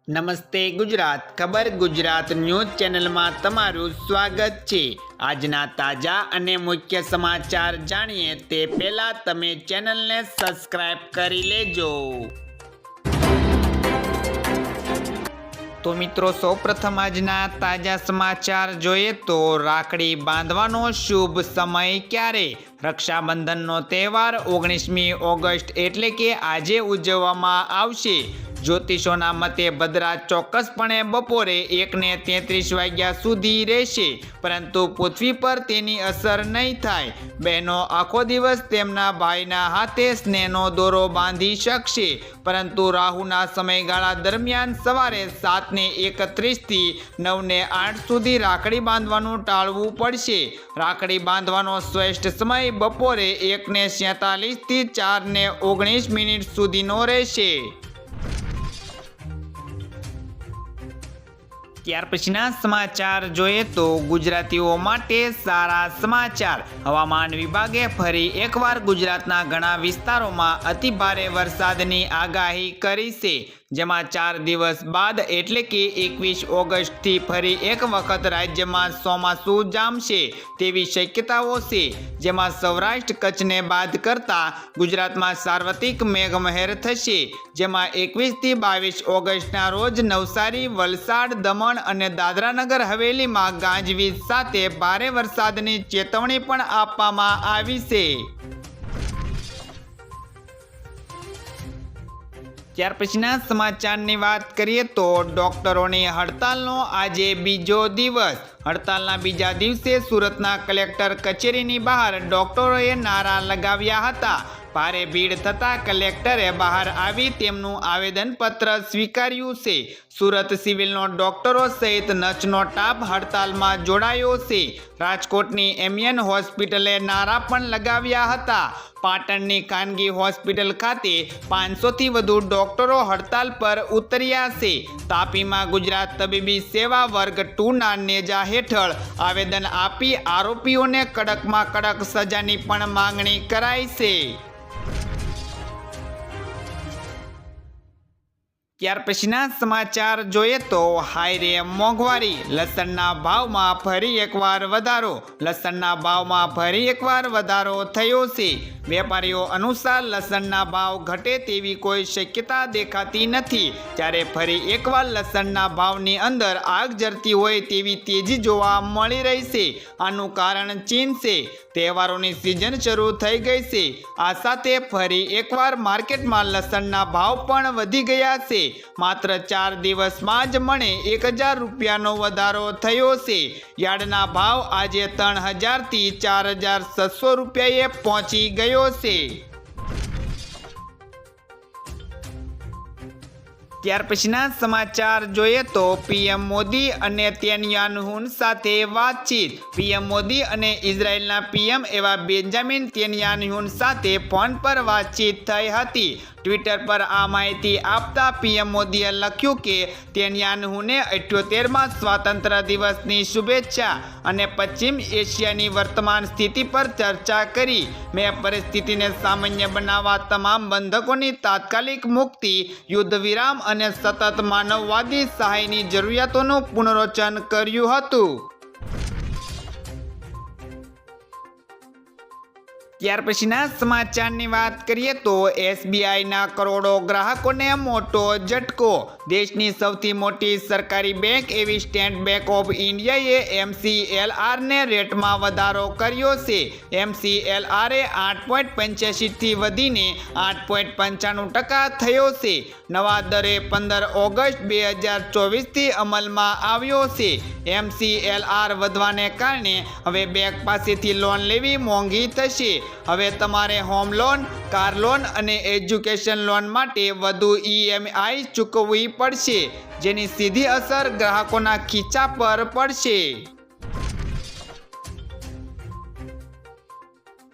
નમસ્તે ગુજરાત ખબર ગુજરાત ન્યૂઝ ચેનલમાં તમારું સ્વાગત છે। આજના તાજા અને મુખ્ય સમાચાર જાણીએ તે પહેલા તમે ચેનલને સબસ્ક્રાઇબ કરી લેજો। તો મિત્રો સૌપ્રથમ આજના તાજા સમાચાર જોઈએ તો રાખડી બાંધવાનો શુભ સમય ક્યારે? રક્ષાબંધનનો તહેવાર 19મી ઓગસ્ટ એટલે કે આજે ઉજવવામાં આવશે। જ્યોતિષોના મતે ભદ્રા ચોક્કસપણે બપોરે 1:33 વાગ્યા સુધી રહેશે, પરંતુ પૃથ્વી પર તેની અસર નહીં થાય। બહેનો આખો દિવસ તેમના ભાઈના હાથે સ્નેહનો દોરો બાંધી શકશે, પરંતુ રાહુના સમયગાળા દરમિયાન સવારે 7:31 થી 9:08 સુધી રાખડી બાંધવાનું ટાળવું પડશે। રાખડી બાંધવાનો શ્રેષ્ઠ સમય બપોરે 1:47 થી 4:19 સુધીનો રહેશે। ત્યાર પછીના સમાચાર જોઈએ તો ગુજરાતીઓ માટે સારા સમાચાર। હવામાન વિભાગે ફરી એકવાર ગુજરાતના ઘણા વિસ્તારોમાં અતિભારે વરસાદની આગાહી કરી છે, જેમાં 4 દિવસ બાદ એટલે કે 21 ઓગસ્ટથી ફરી એક વખત રાજ્યમાં ચોમાસું જામશે તેવી શક્યતાઓ છે, જેમાં સૌરાષ્ટ્ર કચ્છને બાદ કરતા ગુજરાતમાં સાર્વત્રિક મેઘમહેર થશે, જેમાં 21 થી 22 ઓગસ્ટના રોજ નવસારી, વલસાડ, દમણ અને દાદરાનગર હવેલીમાં ગાજવીજ સાથે ભારે વરસાદની ચેતવણી પણ આપવામાં આવી છે। ત્યાર પછીના સમાચારની વાત કરીએ તો ડોક્ટરોની હડતાલનો આજે બીજો દિવસ। હડતાલના બીજા દિવસે સુરતના કલેક્ટર કચેરીની બહાર ડોક્ટરોએ નારા લગાવ્યા હતા। ભારે ભીડ થતાં કલેક્ટરે બહાર આવી તેમનું આવેદનપત્ર સ્વીકાર્યું છે। સુરત સિવિલનો ડોક્ટરો સહિત નચનો ટાપ હડતાલમાં જોડાયો છે। રાજકોટની એમિયન હોસ્પિટલે નારા પણ લગાવ્યા હતા। પાટણની ખાનગી હોસ્પિટલ ખાતે 500થી વધુ ડોક્ટરો હડતાલ પર ઉતર્યા છે। તાપીમાં ગુજરાત તબીબી સેવા વર્ગ 2ના નેજા હેઠળ આવેદન આપી આરોપીઓને કડકમાં કડક સજાની પણ માંગણી કરાઈ છે। ત્યાર પછીના સમાચાર જોઈએ તો હાયરે મોંઘવારી, લસણના ભાવમાં ફરી એકવાર વધારો। લસણના ભાવમાં ફરી એકવાર વધારો થયો છે। વેપારીઓ અનુસાર લસણના ભાવ ઘટે તેવી કોઈ શક્યતા દેખાતી નથી, જ્યારે ફરી એકવાર લસણના ભાવની અંદર આગ ઝરતી હોય તેવી તેજી જોવા મળી રહી છે। આનું કારણ ચીન છે। તહેવારોની સિઝન શરૂ થઈ ગઈ છે। આ સાથે ફરી એકવાર માર્કેટમાં લસણના ભાવ પણ વધી ગયા છે। માત્ર 4 દિવસમાં જ મણે 1000 રૂપિયાનો વધારો થયો છે। યાર્ડના ભાવ આજે 3000 થી 4600 રૂપિયાએ પહોંચી ગયો છે। ત્યાર પછીના સમાચાર જોઈએ તો પીએમ મોદી અને નેતન્યાહુ સાથે વાતચીત। પીએમ મોદી અને ઇઝરાયેલના પીએમ એવા બેન્જામિન નેતન્યાહુ સાથે ફોન પર વાતચીત થઈ હતી। ટ્વિટર પર આ માહિતી આપતા પીએમ મોદીએ લખ્યું કે નેતન્યાહુને 78મા સ્વાતંત્ર્ય દિવસની શુભેચ્છા અને પશ્ચિમ એશિયાની વર્તમાન સ્થિતિ પર ચર્ચા કરી। મેં પરિસ્થિતિને સામાન્ય બનાવવા, તમામ બંધકોની તાત્કાલિક મુક્તિ, યુદ્ધ વિરામ અને સતત માનવવાદી સહાયની જરૂરિયાતોનું પુનરોચ્ચાર કર્યું હતું। ત્યાર પછીના સમાચારની વાત કરીએ તો એસબીઆઈના કરોડો ગ્રાહકોને મોટો ઝટકો। દેશની સૌથી મોટી સરકારી બેંક એવી સ્ટેટ બેંક ઓફ ઇન્ડિયાએ MCLRને રેટમાં વધારો કર્યો છે। MCLR 8.85 થી વધીને 8.95% થયો છે। નવા દરે 15 ઓગસ્ટ 2024થી અમલમાં આવ્યો છે। MCLR વધવાને કારણે હવે બેંક પાસેથી લોન લેવી મોંઘી થશે। હવે તમારે હોમ લોન, કાર લોન અને એજ્યુકેશન લોન માટે વધુ EMI ચૂકવવી પડશે, જેની સીધી અસર ગ્રાહકોના ખીચા પર પડશે।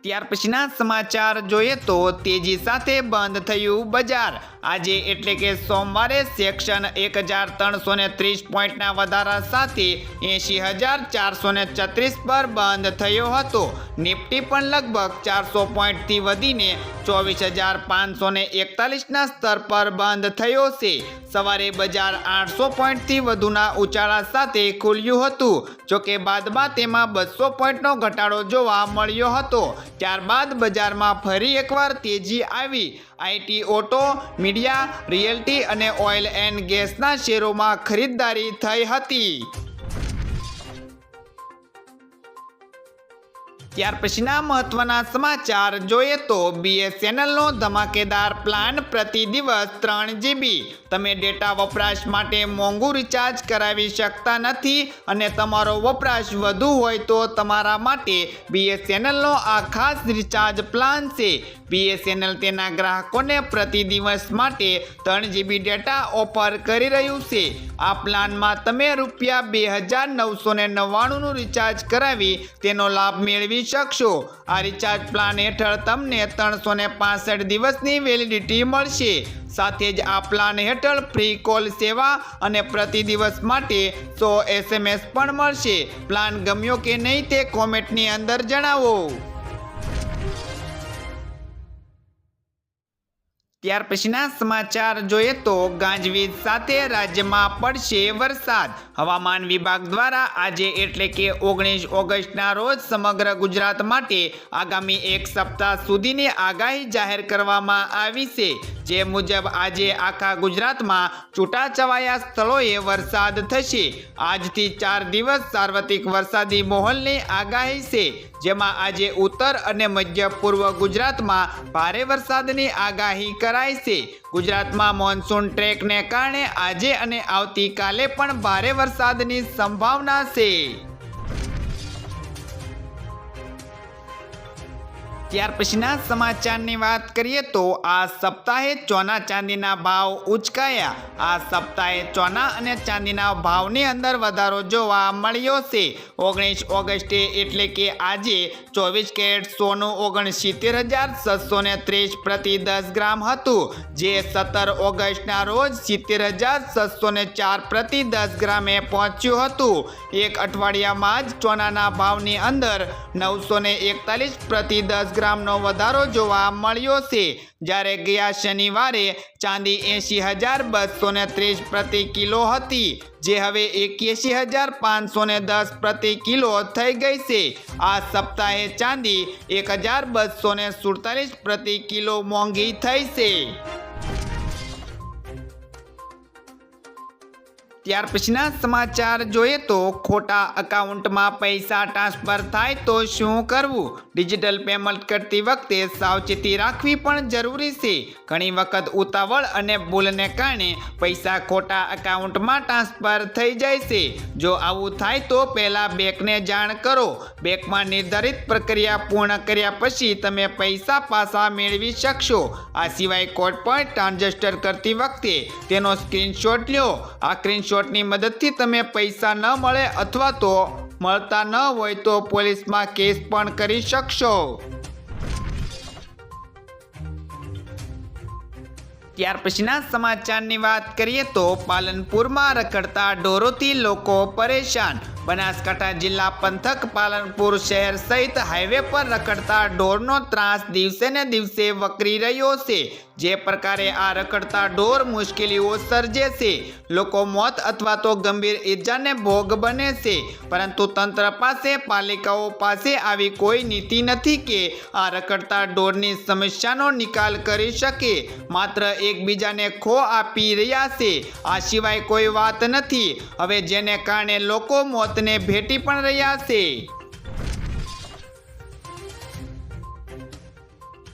ત્યાર પછીના સમાચાર જોઈએ તો તેજી સાથે બંધ થયું બજાર। આજે એટલે કે સોમવારે સેક્શન 1330 પોઈન્ટના વધારા સાથે 80,436 પર બંધ થયો હતો. નિફ્ટી પણ લગભગ 400 પોઈન્ટથી વધીને 24,541ના સ્તર પર બંધ થયો છે. સવારે બજાર 800 પોઈન્ટથી વધુના ઉછાળા સાથે ખુલ્યું હતું. જોકે બાદમાં તેમાં 200 પોઈન્ટનો ઘટાડો જોવા મળ્યો હતો. ત્યારબાદ બજારમાં ફરી એકવાર તેજી આવી. આઈટી, ઓટો, મીડિયા, રિયલ્ટી અને ઓઇલ એન્ડ ગેસના શેરોમાં ખરીદદારી થઈ હતી. ત્યાર પછીના મહત્વના સમાચાર જોઈએ તો BSNLનો ધમાકેદાર પ્લાન પ્રતિ દિવસ 3 GB. તમે ડેટા વપરાશ માટે મોંઘું રિચાર્જ કરાવી શકતા નથી અને તમારો વપરાશ વધુ હોય તો તમારા માટે BSNLનો આ ખાસ રિચાર્જ પ્લાન છે. BSNL તેના ગ્રાહકોને પ્રતિ દિવસ માટે 3 GB ડેટા ઓફર કરી રહ્યું છે. આ પ્લાનમાં તમે ₹2,999નું રિચાર્જ કરાવી તેનો લાભ મેળવી શકશો. આ રિચાર્જ પ્લાન હેઠળ તમને 365 દિવસની વેલિડિટી મળશે. સાથે જ આ પ્લાન હેઠળ ફ્રી કોલ સેવા અને પ્રતિ દિવસ માટે 100 SMS પણ મળશે. પ્લાન ગમ્યો કે નહીં તે કોમેન્ટની અંદર જણાવો. ત્યાર પછીના સમાચાર જોઈએ તો ગાજવીજ સાથે રાજ્યમાં પડશે વરસાદ. હવામાન વિભાગ દ્વારા આજે એટલે કે 19 ઓગસ્ટના રોજ સમગ્ર ગુજરાત માટે આગામી એક સપ્તાહ સુધીની આગાહી જાહેર કરવામાં આવી છે. જે મુજબ આજે આખા ગુજરાતમાં છૂટાછવાયા સ્થળોએ વરસાદ થશે. આજથી 4 દિવસ સાર્વત્રિક વરસાદી માહોલની આગાહી છે. જેમાં આજે ઉત્તર અને મધ્ય પૂર્વ ગુજરાતમાં ભારે વરસાદની આગાહી કરાઈ છે. ગુજરાતમાં મોન્સૂન ટ્રેકને કારણે આજે અને આવતીકાલે પણ ભારે વરસાદની સંભાવના છે. ત્યાર પછીના સમાચારની વાત કરીએ તો આ સપ્તાહે સોના ચાંદીના ભાવ ઉચકાયા. આ સપ્તાહે સોના અને ચાંદીના ભાવની અંદર વધારો જોવા મળ્યો છે. 19 ઓગસ્ટે એટલે કે આજે 24 કેરેટ સોનું 69,630 પ્રતિ 10 ગ્રામ હતું. જે 17 ઓગસ્ટના રોજ 70,604 પ્રતિ 10 ગ્રામે પહોંચ્યું હતું. એક અઠવાડિયામાં જ સોનાના ભાવની અંદર 941 પ્રતિ 10 ગ્રામનો વધારો જોવા મળ્યો છે. જ્યારે ગયા શનિવારે ચાંદી 80,230 પ્રતિ કિલો હતી, જે હવે 81,510 પ્રતિ કિલો થઈ ગઈ છે. આ સપ્તાહે ચાંદી 1,247 પ્રતિ કિલો મોંઘી થઈ છે. ત્યાર પછીના સમાચાર જોઈએ તો ખોટા એકાઉન્ટમાં પૈસા ટ્રાન્સફર થાય તો શું કરવું? ડિજિટલ પેમેન્ટ કરતી વખતે સાવચેતી રાખવી પણ જરૂરી છે. ઘણી વખત ઉતાવળ અને ભૂલને કારણે પૈસા ખોટા એકાઉન્ટમાં ટ્રાન્સફર થઈ જાય છે. જો આવું થાય તો પહેલાં બેંકને જાણ કરો. બેંકમાં નિર્ધારિત પ્રક્રિયા પૂર્ણ કર્યા પછી તમે પૈસા પાછા મેળવી શકશો. આ સિવાય કોઈ પણ ટ્રાન્ઝેક્શન કરતી વખતે તેનો સ્ક્રીનશોટ લો. આ સ્ક્રીનશોટની મદદથી તમે પૈસા ન મળે અથવા તો મળતા ન હોય તો પોલીસમાં કેસ પણ કરી શકશો. ત્યાર પછીના સમાચારની વાત કરીએ તો પાલનપુરમાં રખડતા ઢોરોથી લોકો પરેશાન. બનાસકાંઠા જિલ્લા પંથક પાલનપુર શહેર સહિત હાઈવે પર રખડતા ઢોરનો ત્રાસ દિવસે ને દિવસે વકરી રહ્યો છે. જે પ્રકારે આ રખડતા ઢોર મુશ્કેલીઓ સર્જે છે, લોકો મોત અથવા તો ગંભીર ઈજાને ભોગ બને છે. પરંતુ તંત્ર પાસે, પાલિકાઓ પાસે આવી કોઈ નીતિ નથી કે આ રખડતા ઢોરની સમસ્યાનો નિકાલ કરી શકે. માત્ર એકબીજાને ખો આપી રહ્યા છે. આ સિવાય કોઈ વાત નથી. હવે જેને કારણે લોકો મોતને ભેટી પણ રહ્યા છે.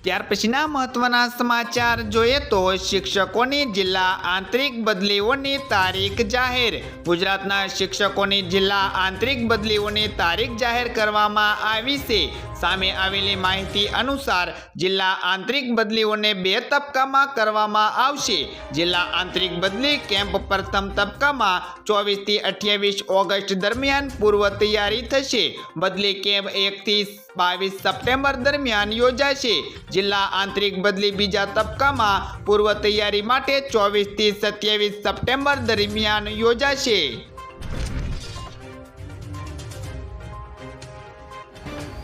ત્યાર પછીના મહત્વના સમાચાર જોઈએ તો શિક્ષકોની જિલ્લા આંતરિક બદલીઓની તારીખ જાહેર. ગુજરાતના શિક્ષકોની જિલ્લા આંતરિક બદલીઓની તારીખ જાહેર કરવામાં આવી છે. સામે આવેલી માહિતી અનુસાર જિલ્લા આંતરિક બદલીઓને 2 તબક્કામાં કરવામાં આવશે. જિલ્લા આંતરિક બદલી કેમ્પ પ્રથમ તબક્કામાં 24 થી 28 ઓગસ્ટ દરમિયાન પૂર્વ તૈયારી થશે. બદલી કેમ્પ 1 થી 22 સપ્ટેમ્બર દરમિયાન યોજાશે. જિલ્લા આંતરિક બદલી બીજા તબક્કામાં પૂર્વ તૈયારી માટે 24 થી 27 સપ્ટેમ્બર દરમિયાન યોજાશે.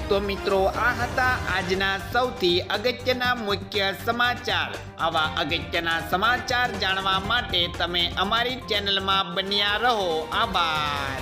તો મિત્રો, આ હતા આજના સૌથી અગત્યના મુખ્ય સમાચાર. આવા અગત્યના સમાચાર જાણવા માટે તમે અમારી ચેનલમાં બન્યા રહો. આભાર.